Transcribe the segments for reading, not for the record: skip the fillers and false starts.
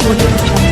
audio jungle.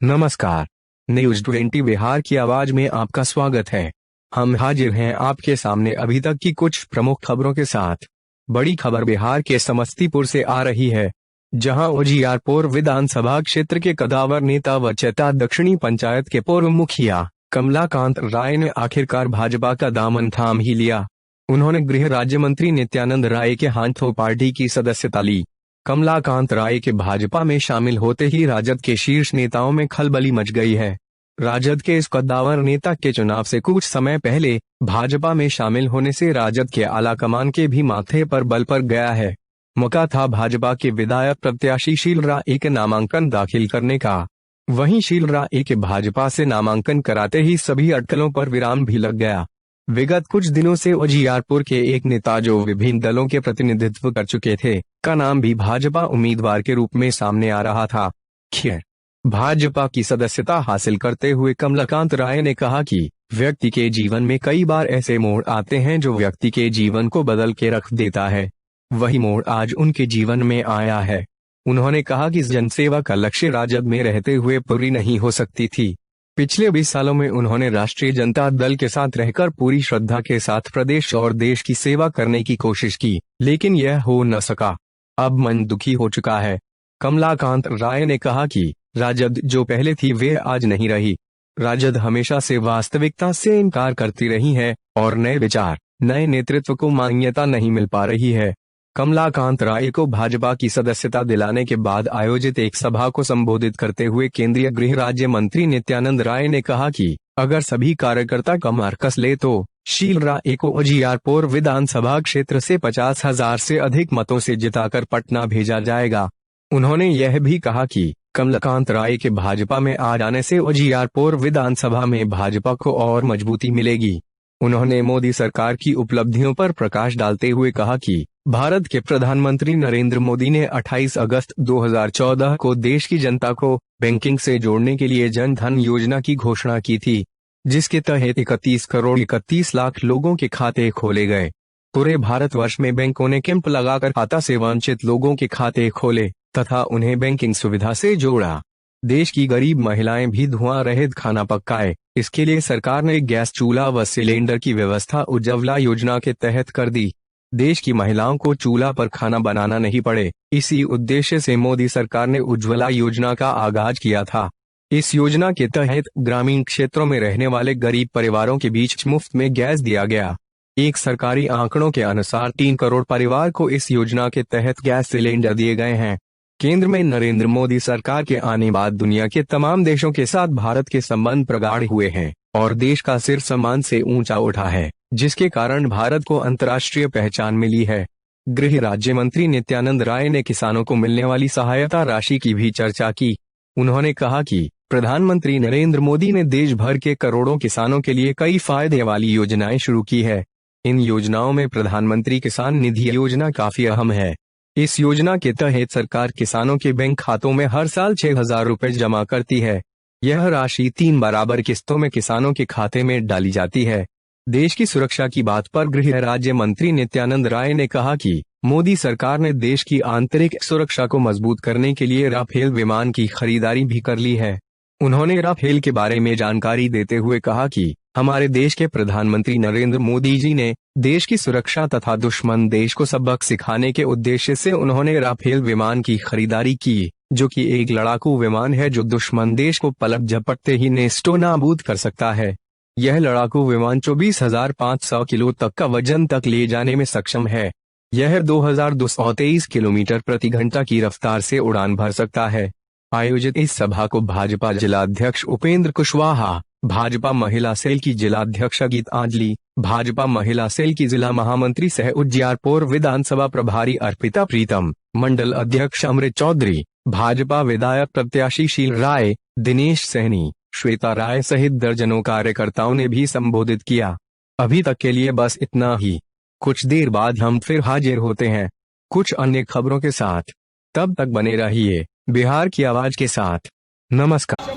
नमस्कार, news 20 Bihar की आवाज में आपका स्वागत है। हम हाजिर हैं आपके सामने अभी तक की कुछ प्रमुख खबरों के साथ। बड़ी खबर बिहार के समस्तीपुर से आ रही है, जहां उजियारपुर विधानसभा क्षेत्र के कदावर नेता व चैता दक्षिणी पंचायत के पूर्व मुखिया कमलाकांत राय ने आखिरकार भाजपा का दामन थाम ही लिया। उन्होंने गृह राज्य मंत्री नित्यानंद राय के हाथों पार्टी की सदस्यता ली। कमलाकांत राय के भाजपा में शामिल होते ही राजद के शीर्ष नेताओं में खलबली मच गई है। राजद के इस कद्दावर नेता के चुनाव से कुछ समय पहले भाजपा में शामिल होने से राजद के आलाकमान के भी माथे पर बल पड़ गया है। मौका था भाजपा के विधायक प्रत्याशी शील राय के नामांकन दाखिल करने का। वहीं शील राय के भाजपा से नामांकन कराते ही सभी अटकलों पर विराम भी लग गया। विगत कुछ दिनों से उजियारपुर के एक नेता जो विभिन्न दलों के प्रतिनिधित्व कर चुके थे, का नाम भी भाजपा उम्मीदवार के रूप में सामने आ रहा था। खैर, भाजपा की सदस्यता हासिल करते हुए कमलाकांत राय ने कहा कि व्यक्ति के जीवन में कई बार ऐसे मोड़ आते हैं जो व्यक्ति के जीवन को बदल के रख देता है। वही मोड़ आज उनके जीवन में आया है। उन्होंने कहा कि जनसेवा का लक्ष्य राजद में रहते हुए पूरी नहीं हो सकती थी। पिछले 20 सालों में उन्होंने राष्ट्रीय जनता दल के साथ रहकर पूरी श्रद्धा के साथ प्रदेश और देश की सेवा करने की कोशिश की, लेकिन यह हो न सका। अब मन दुखी हो चुका है। कमलाकांत राय ने कहा कि राजद जो पहले थी वे आज नहीं रही। राजद हमेशा से वास्तविकता से इनकार करती रही है और नए विचार, नए नेतृत्व को मान्यता नहीं मिल पा रही है। कमलाकांत राय को भाजपा की सदस्यता दिलाने के बाद आयोजित एक सभा को संबोधित करते हुए केंद्रीय गृह राज्य मंत्री नित्यानंद राय ने कहा कि अगर सभी कार्यकर्ता कमर कस ले तो शील राय को उजियारपुर विधानसभा क्षेत्र से 50,000 से अधिक मतों से जिताकर पटना भेजा जाएगा। उन्होंने यह भी कहा कि कमलाकांत राय के भाजपा में आ जाने से उजियारपुर विधानसभा में भाजपा को और मजबूती मिलेगी। उन्होंने मोदी सरकार की उपलब्धियों पर प्रकाश डालते हुए कहा कि भारत के प्रधानमंत्री नरेंद्र मोदी ने 28 अगस्त 2014 को देश की जनता को बैंकिंग से जोड़ने के लिए जन धन योजना की घोषणा की थी, जिसके तहत 31 करोड़ 31 लाख लोगों के खाते खोले गए। पूरे भारतवर्ष में बैंकों ने कैंप लगाकर खाता से वंचित लोगों के खाते खोले तथा उन्हें बैंकिंग सुविधा से जोड़ा। देश की गरीब महिलाएं भी धुआं रहित खाना पकाए। इसके लिए सरकार ने गैस चूल्हा व सिलेंडर की व्यवस्था उज्ज्वला योजना के तहत कर दी। देश की महिलाओं को चूल्हा पर खाना बनाना नहीं पड़े, इसी उद्देश्य से मोदी सरकार ने उज्ज्वला योजना का आगाज किया था। इस योजना के तहत ग्रामीण क्षेत्रों में रहने वाले गरीब परिवारों के बीच मुफ्त में गैस दिया गया। एक सरकारी आंकड़ों के अनुसार 3 करोड़ परिवार को इस योजना के तहत गैस सिलेंडर दिए गए हैं। केंद्र में नरेंद्र मोदी सरकार के आने बाद दुनिया के तमाम देशों के साथ भारत के संबंध प्रगाढ़ हुए हैं और देश का सिर सम्मान से ऊंचा उठा है, जिसके कारण भारत को अंतर्राष्ट्रीय पहचान मिली है। गृह राज्य मंत्री नित्यानंद राय ने किसानों को मिलने वाली सहायता राशि की भी चर्चा की। उन्होंने कहा कि प्रधानमंत्री नरेंद्र मोदी ने देश भर के करोड़ों किसानों के लिए कई फायदे वाली योजनाएं शुरू की है। इन योजनाओं में प्रधानमंत्री किसान निधि योजना काफी अहम है। इस योजना के तहत सरकार किसानों के बैंक खातों में हर साल 6,000 रुपए जमा करती है। यह राशि 3 बराबर किस्तों में किसानों के खाते में डाली जाती है। देश की सुरक्षा की बात पर गृह राज्य मंत्री नित्यानंद राय ने कहा कि मोदी सरकार ने देश की आंतरिक सुरक्षा को मजबूत करने के लिए राफेल विमान की खरीदारी भी कर ली है। उन्होंने राफेल के बारे में जानकारी देते हुए कहा कि हमारे देश के प्रधानमंत्री नरेंद्र मोदी जी ने देश की सुरक्षा तथा दुश्मन देश को सबक सिखाने के उद्देश्य से उन्होंने राफेल विमान की खरीदारी की, जो कि एक लड़ाकू विमान है जो दुश्मन देश को पलक झपकते ही नेस्तो नाबूद कर सकता है। यह लड़ाकू विमान 24,500 किलो तक का वजन तक ले जाने में सक्षम है। यह 2,223 किलोमीटर प्रति घंटा की रफ्तार से उड़ान भर सकता है। आयोजित इस सभा को भाजपा जिलाध्यक्ष उपेंद्र कुशवाहा, भाजपा महिला सेल की जिलाध्यक्ष गीतांजलि, भाजपा महिला सेल की जिला महामंत्री सह उजियारपुर विधानसभा प्रभारी अर्पिता प्रीतम, मंडल अध्यक्ष अमृत चौधरी, भाजपा विधायक प्रत्याशी शील राय, दिनेश सैनी, श्वेता राय सहित दर्जनों कार्यकर्ताओं ने भी संबोधित किया। अभी तक के लिए बस इतना ही। कुछ देर बाद हम फिर हाजिर होते हैं कुछ अन्य खबरों के साथ। तब तक बने रहिए बिहार की आवाज के साथ। नमस्कार।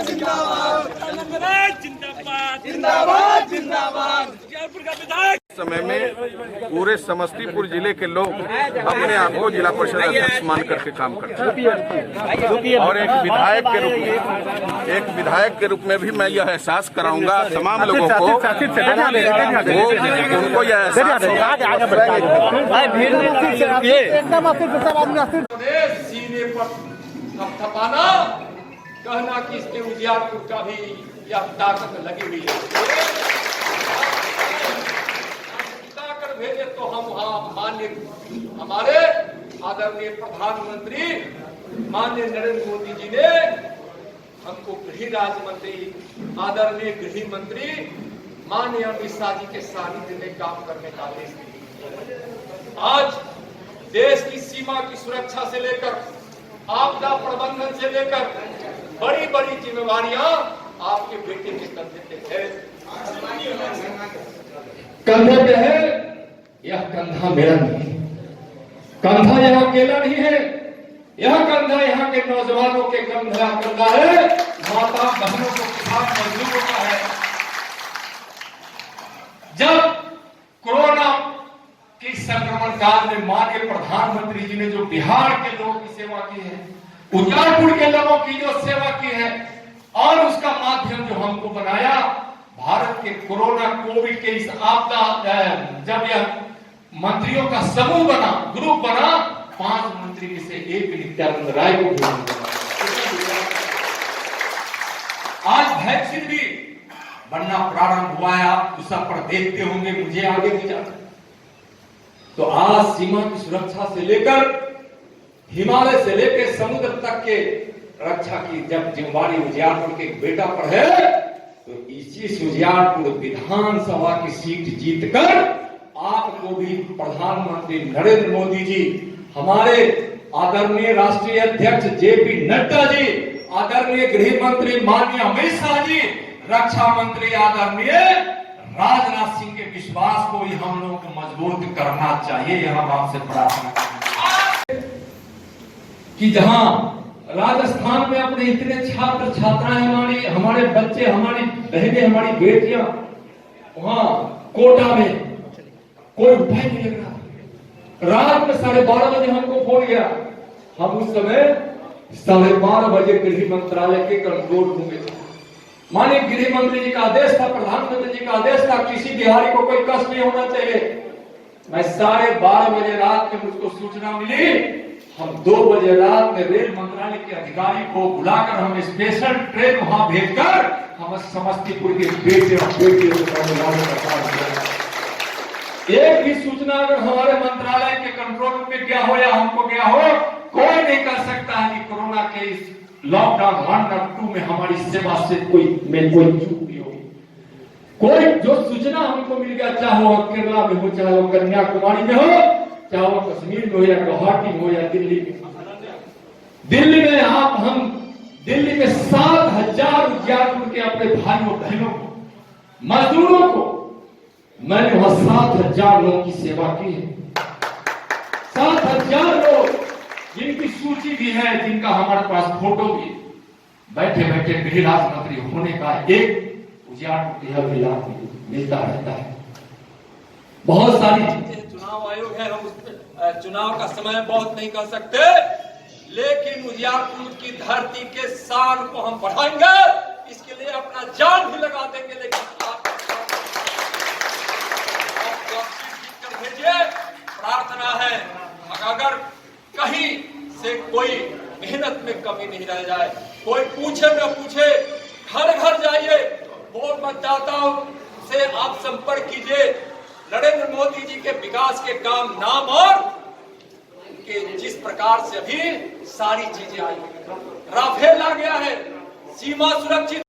जिंदाबाद समय में पूरे समस्तीपुर जिले के लोग अपने आप को जिला परिषद अध्यक्ष मान करके काम करते हैं और एक विधायक के रूप में भी मैं यह एहसास कराऊंगा तमाम लोगों को, उनको यह एहसास सीने पर थपथपाना, कहना कि इसके उजियारपुर का भी यह ताकत लगी हुई है। ताकत भेजे तो हम वहाँ माननीय हमारे आदरणीय प्रधानमंत्री माननीय नरेंद्र मोदी जी ने हमको गृह राज्य मंत्री आदरणीय गृह मंत्री माननीय अमित शाह जी के सानिध्य में काम करने का आदेश दिया। आज देश की सीमा की सुरक्षा से लेकर आपदा प्रबंधन से लेकर बड़ी बड़ी जिम्मेवारियां आपके बेटे के कंधे पे है। कंधे पे है, यह कंधा मेरा नहीं है, कंधा यह अकेला नहीं है, यह कंधा यहाँ के नौजवानों के कंधा है, माता बहनों को किसान मजदूरों का है। जब कोरोना की संक्रमण काल में माननीय प्रधानमंत्री जी ने जो बिहार के लोगों की सेवा की है, उजियारपुर के लोगों की जो सेवा की है और उसका माध्यम जो हमको बनाया, भारत के कोरोना कोविड के इस आपदा, जब यह मंत्रियों का समूह बना, ग्रुप बना, 5 मंत्री में से एक नित्यानंद राय को आज वैक्सीन भी बनना प्रारंभ हुआ है। आप उस पर देखते होंगे, मुझे आगे नहीं जाना। तो आज सीमा की सुरक्षा से लेकर हिमालय से लेकर समुद्र तक के रक्षा की जब जिम्मेवारी उजियारपुर के बेटा पर है, तो इसी उजियारपुर विधानसभा की सीट जीतकर आपको भी प्रधानमंत्री नरेंद्र मोदी जी, हमारे आदरणीय राष्ट्रीय अध्यक्ष जेपी नड्डा जी, आदरणीय गृह मंत्री माननीय अमित शाह जी, रक्षा मंत्री आदरणीय राजनाथ सिंह के विश्वास को ही हम लोगों को मजबूत करना चाहिए। यह हम आपसे प्रार्थना करते हैं कि जहां राजस्थान में अपने इतने छात्र छात्राएं, हमारे बच्चे, हमारी बहनें, हमारी बेटियां, वहां कोटा में कोई उपाय नहीं लग रहा। रात में 12:30 बजे हमको फोन गया, हम उस समय 12:30 बजे गृह मंत्रालय के कंट्रोल रूम में थे। माननीय गृह मंत्री जी का आदेश था, प्रधानमंत्री जी का आदेश था, किसी बिहारी को कोई कष्ट नहीं होना चाहिए। मैं 12:30 बजे रात में मुझको सूचना मिली, हम 2 बजे रात में रेल मंत्रालय के अधिकारी को बुलाकर हम स्पेशल ट्रेन वहां भेजकर हम समस्तीपुर के बेटे और बेटियों को एक भी सूचना अगर हमारे मंत्रालय के कंट्रोल रूम में गया हो या हमको गया हो, कोई नहीं कर सकता है कि कोरोना के इस लॉकडाउन 1 और 2 में हमारी सेवा से कोई चूक नहीं होगी। कोई जो सूचना हमको मिल गया, चाहे वो केरला में हो, चाहे वो कन्याकुमारी में हो, चाहे वो कश्मीर में हो या गुवाहाटी में हो या दिल्ली में। दिल्ली में हम दिल्ली में 7,000 उजियारपुर के अपने भाइयों बहनों को, मजदूरों को, मैंने वहां 7,000 लोगों की सेवा की है। 7,000 लोग जिनकी सूची भी है, जिनका हमारे पास फोटो भी, बैठे बैठे गृह राज्य मंत्री होने का एक उजियारपुर यह लाभ मिलता रहता है। बहुत सारी चीजें, चुनाव आयोग है, हम उस चुनाव का समय बहुत नहीं कर सकते, लेकिन उजियारपुर की धरती के शान को हम बढ़ाएंगे, इसके लिए अपना जान भी लगा देंगे। लेकिन प्रार्थना है अगर कहीं से कोई मेहनत में कमी नहीं रह जाए, कोई पूछे न पूछे, घर घर जाइए, वोट मतदाताओं से आप संपर्क कीजिए। नरेंद्र मोदी जी के विकास के काम नाम और के जिस प्रकार से अभी सारी चीजें आई, राफेल आ गया है, सीमा सुरक्षित